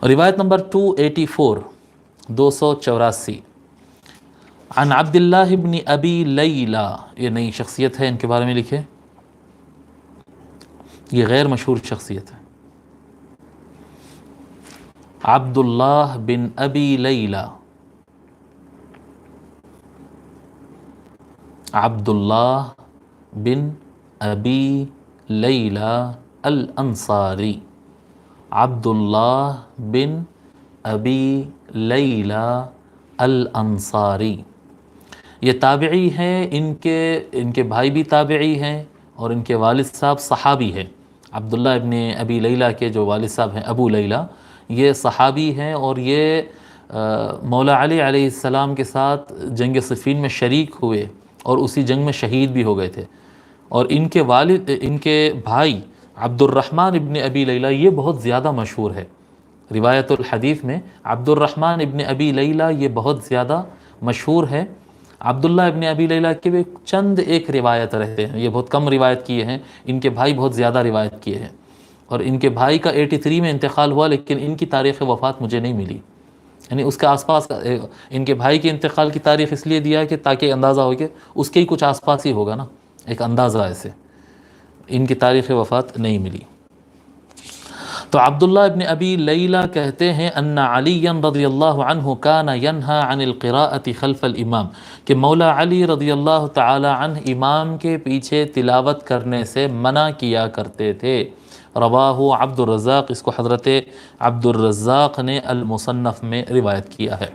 روایت نمبر 284 284 عن عبداللہ بن ابی لیلہ، یہ نئی شخصیت ہے، ان کے بارے میں لکھے، یہ غیر مشہور شخصیت ہے، عبداللہ بن ابی لیلہ، عبداللہ بن ابی لیلہ الانصاری، عبداللہ بن ابی لیلہ الانصاری، یہ تابعی ہیں، ان کے بھائی بھی تابعی ہیں اور ان کے والد صاحب صحابی ہیں۔ عبداللہ ابن ابی لیلہ کے جو والد صاحب ہیں ابو لیلہ، یہ صحابی ہیں اور یہ مولا علی علیہ السلام کے ساتھ جنگ صفین میں شریک ہوئے اور اسی جنگ میں شہید بھی ہو گئے تھے۔ اور ان کے بھائی عبد الرحمن ابن ابی لیلہ یہ بہت زیادہ مشہور ہے، روایت الحدیث میں عبد الرحمن ابن ابی لیلہ یہ بہت زیادہ مشہور ہے۔ عبداللہ ابن ابی لیلہ کے بھی چند ایک روایت رہتے ہیں، یہ بہت کم روایت کیے ہیں، ان کے بھائی بہت زیادہ روایت کیے ہیں، اور ان کے بھائی کا 83 میں انتقال ہوا، لیکن ان کی تاریخ وفات مجھے نہیں ملی، یعنی اس کے آس پاس ان کے بھائی کے انتقال کی تاریخ اس لیے دیا کہ تاکہ اندازہ ہو کہ اس کے ہی کچھ آس پاس ہی ہوگا نا، ایک اندازہ ایسے، ان کی تاریخ وفات نہیں ملی۔ تو عبداللہ ابن ابی لیلہ کہتے ہیں ان علی رضی اللہ عنہ کان ینہا عن القراءۃ خلف الامام، کہ مولا علی رضی اللہ تعالی عنہ امام کے پیچھے تلاوت کرنے سے منع کیا کرتے تھے۔ رواہ عبد الرزاق، اس کو حضرت عبد الرزاق نے المصنف میں روایت کیا ہے۔